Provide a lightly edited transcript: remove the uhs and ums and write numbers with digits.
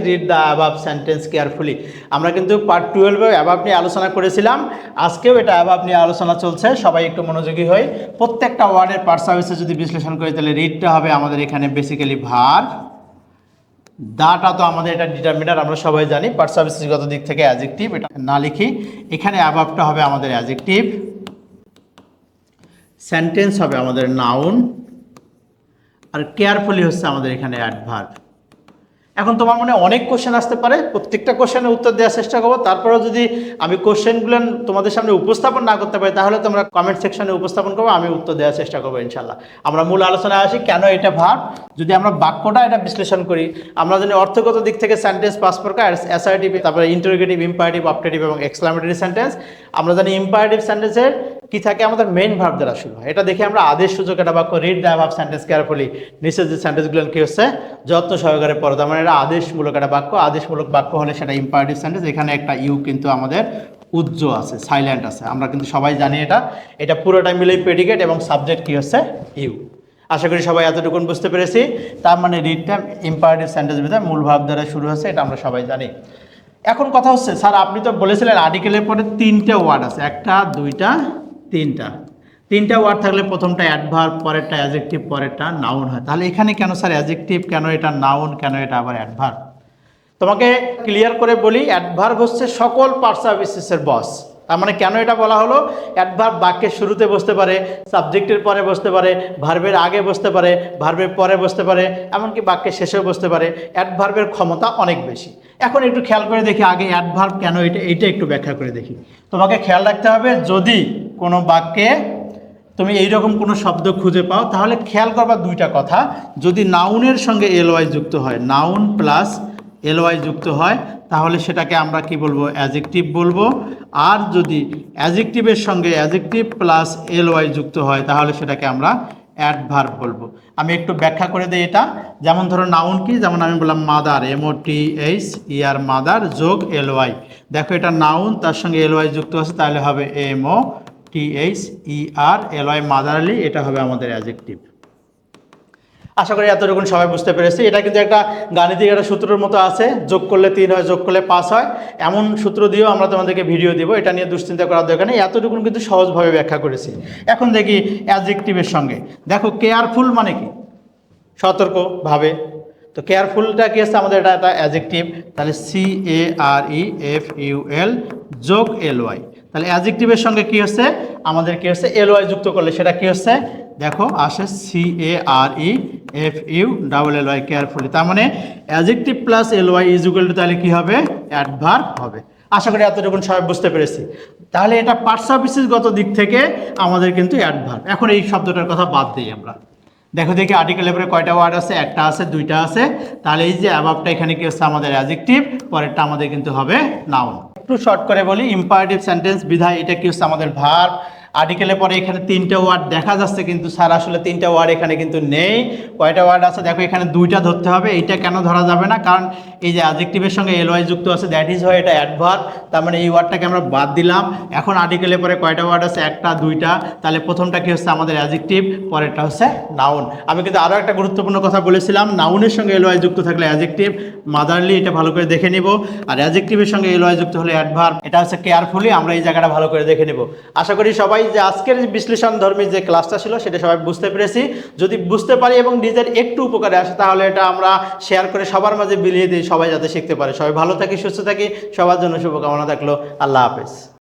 Read the above sentence carefully. আমরা কিন্তু part 12 above নিয়ে আলোচনা করেছিলাম, আজকেও এটা অ্যাবাভ নিয়ে আলোচনা চলছে। সবাই একটু মনোযোগী হই। প্রত্যেকটা ওয়ার্ডের পার্ট সার্ভিসে যদি বিশ্লেষণ করি তাহলে রিডটা হবে আমাদের এখানে বেসিক্যালি ভার্ব, দাটা তো আমাদের এটা ডিটারমিনার, আমরা সবাই জানি। পার্ট সার্ভিসগত দিক থেকে অ্যাডজেক্টিভ, এটা না লিখি। এখানে অ্যাবাভটা হবে আমাদের অ্যাডজেক্টিভ, সেন্টেন্স হবে আমাদের নাউন, আর কেয়ারফুলি হচ্ছে আমাদের এখানে অ্যাডভার্ব। এখন তোমার মনে অনেক কোশ্চেন আসতে পারে, প্রত্যেকটা কোশ্চেনের উত্তর দেওয়ার চেষ্টা করবো। তারপরেও যদি আমি কোশ্চেনগুলো তোমাদের সামনে উপস্থাপন না করতে পারি তাহলে তোমরা কমেন্ট সেকশনে উপস্থাপন করবো, আমি উত্তর দেওয়ার চেষ্টা করবো ইনশাল্লাহ। আমরা মূল আলোচনায় আসি, কেন এটা ভার্ব। যদি আমরা বাক্যটা এটা বিশ্লেষণ করি, আমরা জানি অর্থগত দিক থেকে সেন্টেন্স পাঁচ প্রকার: অ্যাসার্টিভ, তারপরে ইন্টারোগেটিভ, ইম্পারেটিভ, অপটেটিভ এবং এক্সক্লামেটরি সেন্টেন্স। আমরা জানি ইম্পারেটিভ সেন্টেন্সের কি থাকে, আমাদের মেইন ভার্ব দ্বারা শুরু হয়। এটা দেখে আমরা আদেশ সূচক একটা বাক্য, read the above sentence carefully, নিচের যে সেন্টেন্সগুলো কি হচ্ছে যত্ন সহকারে পড়ো, তার মানে এটা আদেশমূলক একটা বাক্য। আদেশমূলক বাক্য হলে সেটা ইম্পারেটিভ সেন্টেন্স। এখানে একটা ইউ কিন্তু আমাদের উজ্জ্ব আছে, সাইলেন্ট আছে, আমরা কিন্তু সবাই জানি এটা। এটা পুরোটা মিলেই প্রেডিকেট এবং সাবজেক্ট কি হচ্ছে ইউ। আশা করি সবাই এতটুকুন বুঝতে পেরেছি। তার মানে রিডটা ইম্পারেটিভ সেন্টেন্সের ভিতরে মূল ভাব দ্বারা শুরু হচ্ছে, এটা আমরা সবাই জানি। এখন কথা হচ্ছে, স্যার আপনি তো বলেছিলেন আর্টিকেলের পরে তিনটে ওয়ার্ড আছে, একটা, দুইটা, তিনটা ওয়ার্ড থাকলে প্রথমটা অ্যাডভার্ব, পরেরটা অ্যাডজেক্টিভ, পরেরটা নাউন হয়। তাহলে এখানে কেন স্যার অ্যাডজেক্টিভ, কেন এটা নাউন, কেন এটা আবার অ্যাডভার্ব? তোমাকে ক্লিয়ার করে বলি, অ্যাডভার্ব হচ্ছে সকল পার্ট সার্ভিসেসের বস। তার মানে কেন এটা বলা হলো, অ্যাডভার্ব বাক্যের শুরুতে বসতে পারে, সাবজেক্টের পরে বসতে পারে, ভার্বের আগে বসতে পারে, ভার্বের পরে বসতে পারে, এমনকি বাক্যের শেষেও বসতে পারে। অ্যাডভার্বের ক্ষমতা অনেক বেশি। এখন একটু খেয়াল করে দেখি আগে অ্যাডভার্ব কেন, এটা একটু ব্যাখ্যা করে দেখি। তোমাকে খেয়াল রাখতে হবে, যদি কোনো বাক্যে তুমি এইরকম কোনো শব্দ খুঁজে পাও তাহলে খেয়াল করবা দুইটা কথা। যদি নাউনের সঙ্গে এলওয়াই যুক্ত হয়, নাউন প্লাস এলওয়াই যুক্ত হয়, তাহলে সেটাকে আমরা কি বলবো, অ্যাডজেক্টিভ বলবো। আর যদি অ্যাডজেক্টিভের সঙ্গে অ্যাডজেক্টিভ প্লাস এলওয়াই যুক্ত হয় তাহলে সেটাকে আমরা অ্যাডভার্ব বলবো। আমি একটু ব্যাখ্যা করে দিই এটা। যেমন ধরো নাউন কি, যেমন আমি বললাম মাদার, MOTHER, মাদার যোগ এলওয়াই। দেখো এটা নাউন, তার সঙ্গে এলওয়াই যুক্ত আছে, তাহলে হবে MOTHER, এলওয়াই, মাদারলি, এটা হবে আমাদের অ্যাডজেক্টিভ। আশা করি এতটুকুন সবাই বুঝতে পেরেছি। এটা কিন্তু একটা গাণিতিক একটা সূত্রের মতো আছে, যোগ করলে 3 হয়, যোগ করলে 5 হয়, এমন সূত্র দিয়েও আমরা তোমাদেরকে ভিডিও দিব, এটা নিয়ে দুশ্চিন্তা করার দরকার নেই। এতটুকুন কিন্তু সহজভাবে ব্যাখ্যা করেছি। এখন দেখি অ্যাডজেক্টিভের সঙ্গে। দেখো কেয়ারফুল মানে কি, সতর্কভাবে। তো কেয়ারফুলটা কি আছে আমাদের, এটা একটা অ্যাডজেক্টিভ, তাহলে CAREFUL যোগ এলওয়াই। তাহলে অ্যাডজেক্টিভের সঙ্গে কি হচ্ছে আমাদের, কি হচ্ছে এলওয়াই যুক্ত করলে সেটা কি হচ্ছে, দেখো আসে CAREFULLY, কেয়ারফুলি। তার মানে adjective plus LY is equal to, তাহলে কি হবে, অ্যাডভার্ব হবে। আশা করি এতটুকুন সবাই বুঝতে পেরেছি। তাহলে এটা পার্ট সার্ভিসেসগত দিক থেকে আমাদের কিন্তু অ্যাডভার্ব। এখন এই শব্দটার কথা বাদ দিই আমরা। দেখো দেখি আর্টিকেলের পরে কয়টা ওয়ার্ড আছে, একটা আছে, দুইটা আছে। তাহলে এই যে অ্যাবাভটা এখানে কি হচ্ছে আমাদের অ্যাডজেক্টিভ, পরেরটা আমাদের কিন্তু হবে নাউন। একটু শর্ট করে বলি, ইম্পারেটিভ সেন্টেন্স বিধায় এটা কি হচ্ছে আমাদের ভার্ব। আর্টিকেলের পরে এখানে 3টে ওয়ার্ড দেখা যাচ্ছে, কিন্তু স্যার আসলে 3টে ওয়ার্ড এখানে কিন্তু নেই। কয়টা ওয়ার্ড আছে দেখো, এখানে 2টা ধরতে হবে। এইটা কেন ধরা যাবে না, কারণ এই যে অ্যাডজেক্টিভের সঙ্গে এলওয়াই যুক্ত আছে, দ্যাট ইজ হয় এটা অ্যাডভার্ব। তার মানে এই ওয়ার্ডটাকে আমরা বাদ দিলাম। এখন আর্টিকেলের পরে কয়টা ওয়ার্ড আছে, একটা, দুইটা। তাহলে প্রথমটা কি হচ্ছে আমাদের অ্যাডজেক্টিভ, পরেরটা হচ্ছে নাউন। আমি কিন্তু আরও একটা গুরুত্বপূর্ণ কথা বলেছিলাম, নাউনের সঙ্গে এলওয়াই যুক্ত থাকলে অ্যাডজেক্টিভ, মাদারলি, এটা ভালো করে দেখে নিব। আর অ্যাডজেক্টিভের সঙ্গে এলওয়াই যুক্ত হলে অ্যাডভার্ব, এটা হচ্ছে কেয়ারফুলি। আমরা এই জায়গাটা ভালো করে দেখে নিব। আশা করি সবাই যে আজকের বিশ্লেষণ ধর্মী যে ক্লাসটা ছিল সেটা সবাই বুঝতে পেরেছি। যদি বুঝতে পারি এবং নিজের একটু উপকারে আসে তাহলে এটা আমরা শেয়ার করে সবার মাঝে বিলিয়ে দিই, সবাই যাতে শিখতে পারে। সবাই ভালো থাকি, সুস্থ থাকি, সবার জন্য শুভকামনা থাকলো। আল্লাহ হাফেজ।